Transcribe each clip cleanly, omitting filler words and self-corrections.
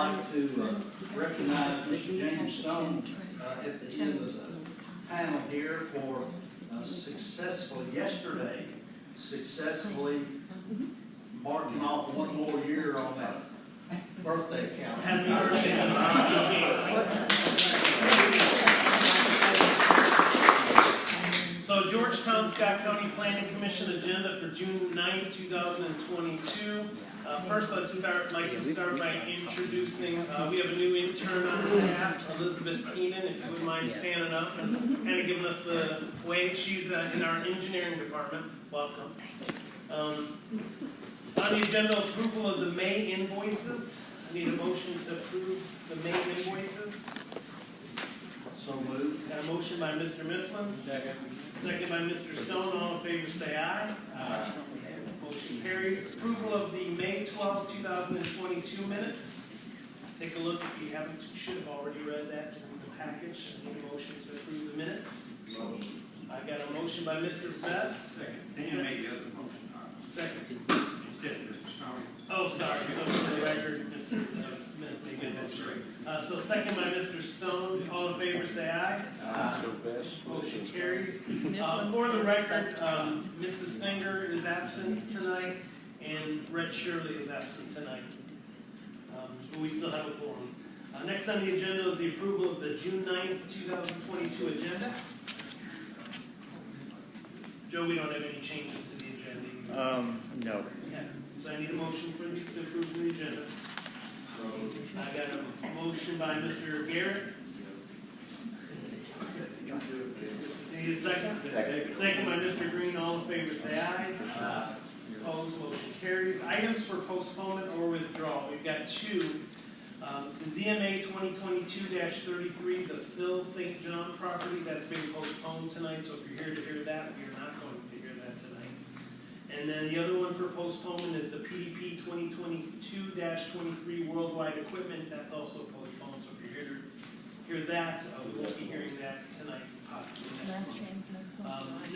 like to recognize Mr. James Stone at the end of the panel here for yesterday, successfully marking off one more year on that birthday calendar. Happy birthday. So Georgetown-Scott County Planning Commission agenda for June 9th, 2022. First, I'd like to start by introducing, we have a new intern on staff, Elizabeth Keenan, if you wouldn't mind standing up and kind of giving us the wave. She's in our engineering department. Welcome. On the agenda, approval of the May invoices. I need a motion to approve the May invoices. So moved. Got a motion by Mr. Mislin. Second by Mr. Stone. All in favor say aye. Aye. Motion carries. Approval of the May 12th, 2022 minutes. Take a look. If you haven't, you should have already read that in the package. I need a motion to approve the minutes. Motion. I got a motion by Mr. Best. Dan made the other motion. Second. Instead of Mr. Stone. Oh, sorry. So for the record, Mr. Smith made a motion. So second by Mr. Stone. All in favor say aye. Aye. Motion carries. For the record, Mrs. Singer is absent tonight, and Red Shirley is absent tonight. But we still have a quorum. Next on the agenda is the approval of the June 9th, 2022 agenda. Joe, we don't have any changes to the agenda. No. Yeah. So I need a motion for to approve the agenda. I got a motion by Mr. Garrett. Need a second? Second by Mr. Green. All in favor say aye. Opposed, motion carries. Items for postponement or withdrawal. We've got two. The ZMA 2022-33, the Phil St. John property, that's being postponed tonight. So if you're here to hear that, we are not going to hear that tonight. And then the other one for postponement is the PDP 2022-23 worldwide equipment. That's also postponed. So if you're here to hear that, we won't be hearing that tonight, possibly next.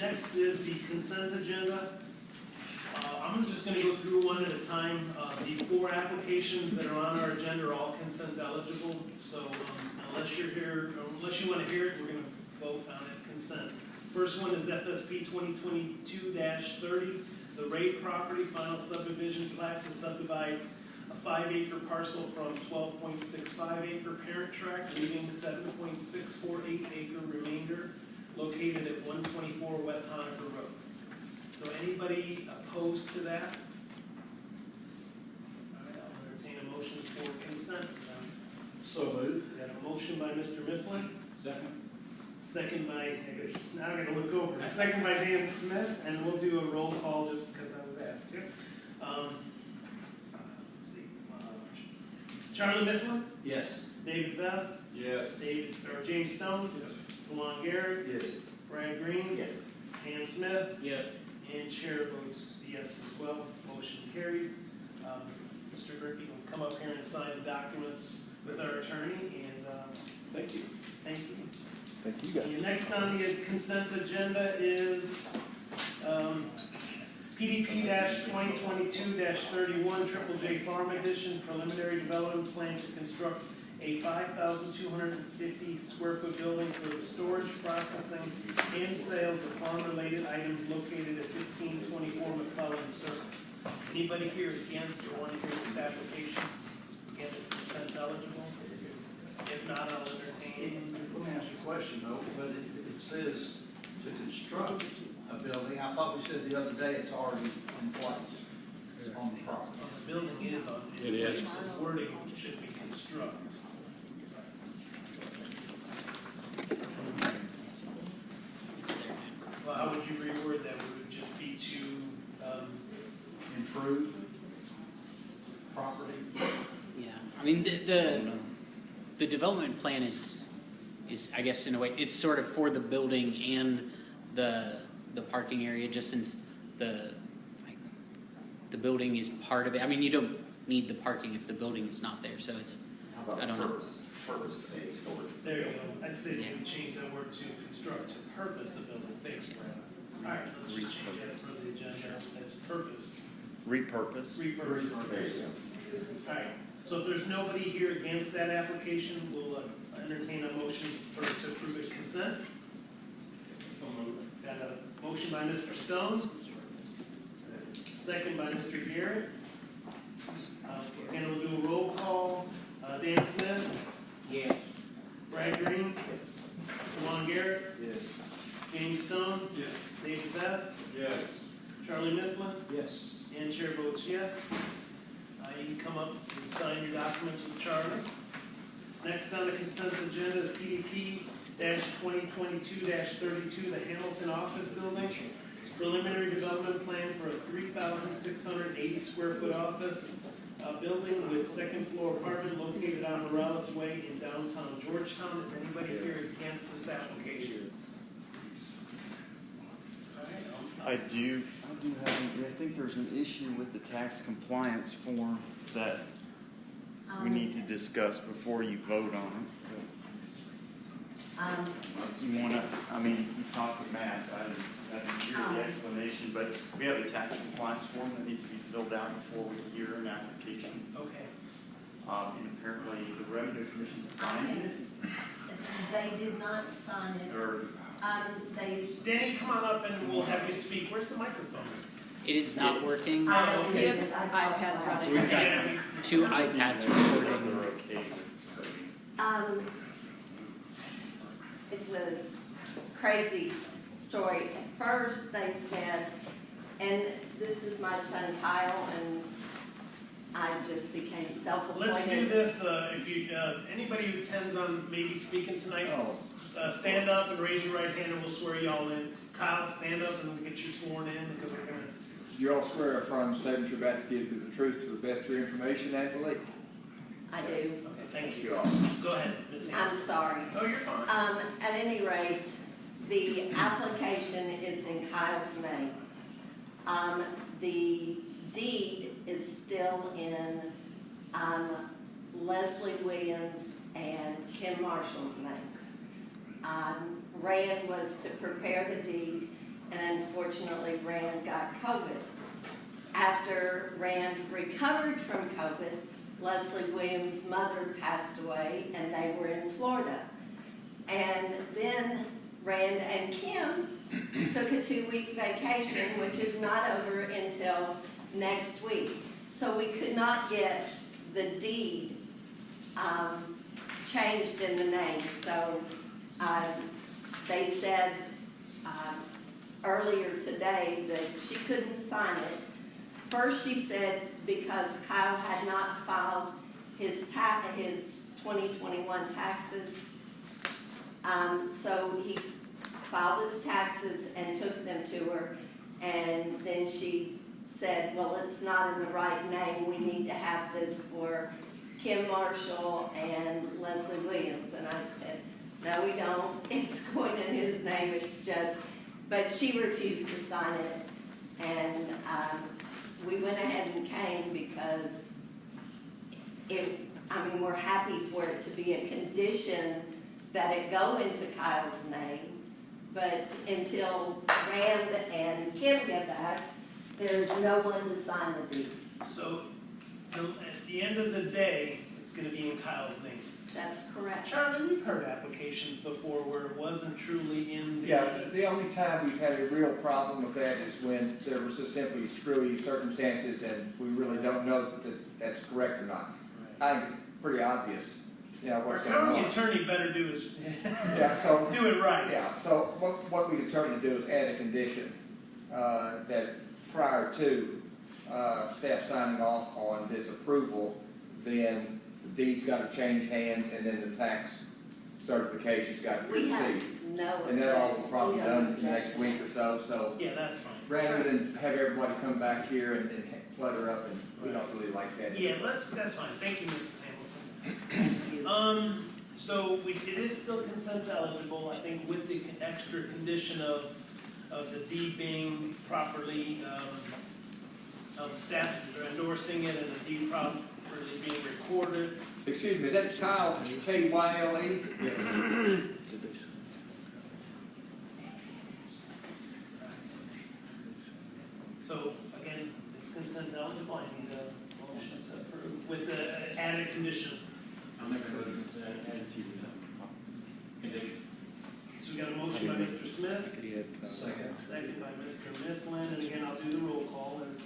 Next is the consent agenda. I'm just going to go through one at a time. The four applications that are on our agenda are all consent eligible. So unless you're here, unless you want to hear it, we're going to vote on it consent. First one is FSP 2022-30, the Ray property final subdivision plat to subdivide a 5-acre parcel from 12.65-acre parent tract, leaving 7.648-acre remainder located at 124 West Honaker Road. So anybody opposed to that? All right, I'll entertain a motion for consent. So moved. Got a motion by Mr. Mifflin. Second. Second by, now I'm gonna look over. Second by Dan Smith, and we'll do a roll call just because I was asked to. Let's see. Charlie Mifflin, Yes. David Best, Yes. James Stone, Yes. Luan Garrett, Yes. Brad Green, Yes. Dan Smith, Yes. and chair votes yes as well. Motion carries. Mr. Griffey will come up here and sign the documents with our attorney, and Thank you. thank you. Thank you guys. And next on the consent agenda is PDP 2022-31 Triple J Farm Edition preliminary development plan to construct a 5,250 square foot building for the storage, processing, and sales of farm-related items located at 1524 McClellan Circle. Anybody here against or want to hear this application? Again, it's consent eligible. If not, I'll entertain. Let me ask you a question though, but it says to construct a building, I thought we said the other day it's already in place. It's on the property. The building is on. It is. The wording should be construct. Well, how would you reword that? Would it just be to, Improve property. Yeah, I mean, the development plan is I guess in a way, it's sort of for the building and the parking area, just since the building is part of it. I mean, you don't need the parking if the building is not there, so it's, I don't know. Purpose A storage. there you go. I'd say you would change that word to construct to purpose a building. Thanks, Brad. All right, let's just change that for the agenda as purpose. Repurpose. Repurpose. There you go. All right. So if there's nobody here against that application, we'll entertain a motion to approve its consent. So moved. Got a motion by Mr. Stone, second by Mr. Garrett. Again, we'll do a roll call. Dan Smith, Yeah. Brad Green, Dewan Garrett, Yes. James Stone, Yes. Dave Best, Yes. Charlie Mifflin, Yes. and chair votes yes. You can come up and sign your documents with Charlie. Next on the consent agenda is PDP 2022-32, the Hamilton Office Building. Preliminary development plan for a 3,680 square foot office building with second floor apartment located on Morales Way in downtown Georgetown. Is anybody here against this application? I do have, I think there's an issue with the tax compliance form that we need to discuss before you vote on it. If you wanna, I mean, you talked to Matt, I didn't hear the explanation, but we have a tax compliance form that needs to be filled out before we hear an application. Okay. And apparently the revenue commission signed it, They did not sign it. or They, Danny, come on up and we'll have you speak. Where's the microphone? It is not working. I don't okay. believe it. I talked iPads about So it. we've got Yeah. 2 iPads they're recording. okay with. It's a crazy story. At first, they said, and this is my son Kyle, and I just became self-appointed. Let's do this, if you, anybody who intends on maybe speaking tonight, stand up and raise your right hand and we'll swear you all in. Kyle, stand up and we'll get you sworn in because we're gonna. You all swear or affirm the statements you're about to give is the truth to the best of your information and belief? I do. Okay, thank you. all. Go ahead, Ms. I'm Hanson. sorry. Oh, you're fine. At any rate, the application is in Kyle's name. The deed is still in Leslie Williams and Kim Marshall's name. Rand was to prepare the deed, and unfortunately Rand got COVID. After Rand recovered from COVID, Leslie Williams' mother passed away, and they were in Florida. And then Rand and Kim took a 2-week vacation, which is not over until next week. So we could not get the deed changed in the name. So they said earlier today that she couldn't sign it. First she said because Kyle had not filed his 2021 taxes. So he filed his taxes and took them to her, and then she said, well, it's not in the right name, we need to have this for Kim Marshall and Leslie Williams. And I said, no, we don't, it's going in his name, it's just, but she refused to sign it. And we went ahead and came because we're happy for it to be a condition that it go into Kyle's name, but until Rand and Kim get back, there's no one to sign the deed. So, at the end of the day, it's gonna be in Kyle's name. That's correct. Charlie, we've heard applications before where it wasn't truly in the. Yeah, the only time we've had a real problem with that is when there was just simply screwy circumstances and we really don't know that that's correct or not. I think it's pretty obvious, Our what's going county on. attorney better do is Yeah, so, do it right. yeah, so what we determined to do is add a condition, that prior to, staff signing off on this approval, then the deed's gotta change hands and then the tax certification's got to be We have received. no. And that all will probably be we done don't in the next week or so, Yeah, that's fine. rather than have everybody come back here and clutter up, and we don't really like that. Yeah, that's fine. Thank you, Mrs. Hamilton. Thank you. So it is still consent eligible, I think, with the extra condition of the deed being properly, staff endorsing it and the deed properly being recorded. Excuse me, is that Kyle, K-Y-L-E? Yes. So again, it's consent eligible. I need a motion to approve. with the added condition. I'll make a motion to add it to the condition. So we got a motion by Mr. Smith, Second. second by Mr. Mifflin, and again, I'll do the roll call as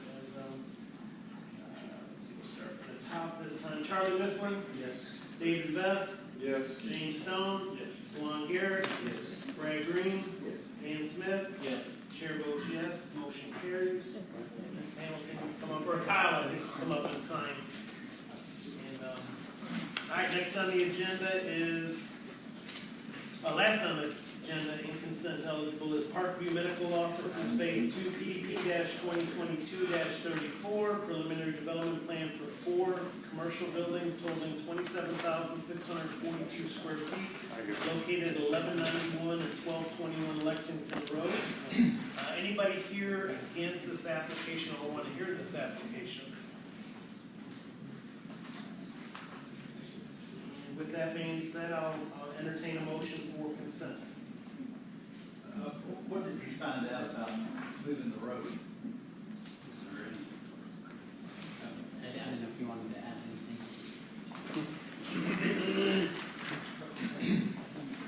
let's see, we'll start from the top this time. Charlie Mifflin, Yes. David Best, Yes. James Stone, Yes. Lon Garrett, Yes. Brad Green, Yes. Dan Smith, Yes. Chair votes yes, motion carries. Ms. Hamilton, come up, or Kyle, I think, come up and sign. And, all right, next on the agenda is, last on the agenda, in consent eligible is Parkview Medical Offices Phase 2 PDP 2022-34, preliminary development plan for 4 commercial buildings totaling 27,642 square feet, located at 1191 and 1221 Lexington Road. Anybody here against this application or want to hear this application? And with that being said, I'll entertain a motion for consent. What did you find out about moving the road? I don't know if you wanted to add anything.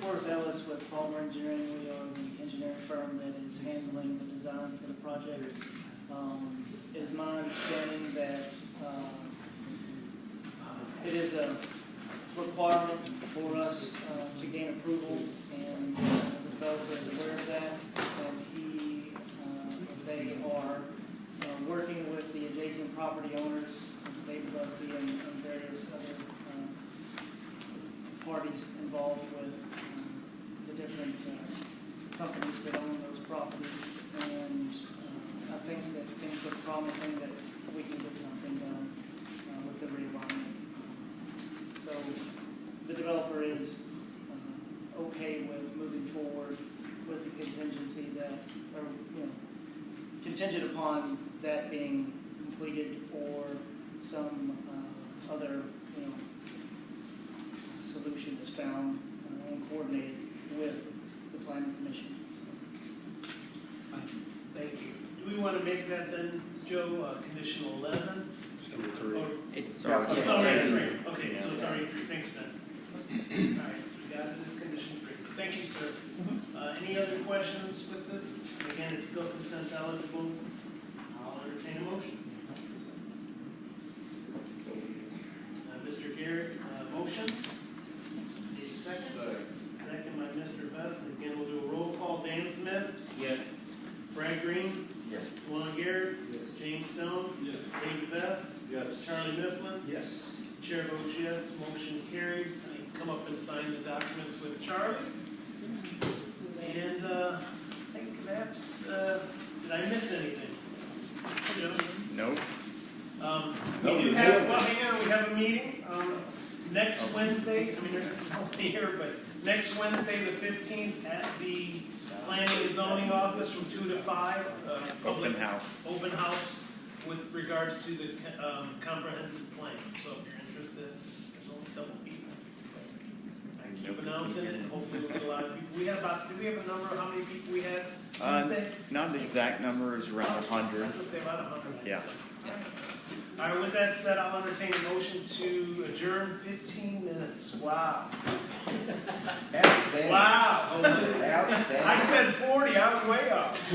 Forrest Ellis with Palmer Engineering, we are the engineering firm that is handling the design for the project. It is my understanding that it is a requirement for us to gain approval, and the developer is aware of that, and they are working with the adjacent property owners, David Bussey and various other parties involved with the different companies that own those properties, and I think that things are promising that we can get something done with the realignment. So the developer is okay with moving forward with the contingency that, or, contingent upon that being completed or some other, solution is found and coordinated with the planning commission. Thank you. Do we want to make that then, Joe, conditional 11? Or- It's Yeah, Oh, it's yeah. already 3. Okay, so it's already 3. Thanks, Ben. All right, so we got it as condition 3. Thank you, sir. Any other questions with this? Again, it's still consent eligible. I'll entertain a motion. Mr. Garrett, motion. Need a second? Second by Mr. Best. And again, we'll do a roll call. Dan Smith? Yes. Brad Green? Yes. Lon Garrett? Yes. James Stone? Yes. David Best? Yes. Charlie Mifflin? Yes. Chair votes yes, motion carries. I can come up and sign the documents with Charlie. And I think that's, did I miss anything? Joe? Nope. We do have, well, hang on, we have a meeting, next Wednesday, I mean, there's no one here, but next Wednesday, the 15th, at the Planning and Zoning Office from 2 to 5. Open house. Open house with regards to the comprehensive plan. So if you're interested, there's only a couple people. I keep announcing it, and hopefully we'll get a lot of people. We had about, do we have a number of how many people we had Tuesday? Not the exact number, is around 100. Let's just say about 100. Yeah. All right, with that said, I'll entertain a motion to adjourn 15 minutes. Wow. Outstanding. Wow. Outstanding. I said 40, I was way off.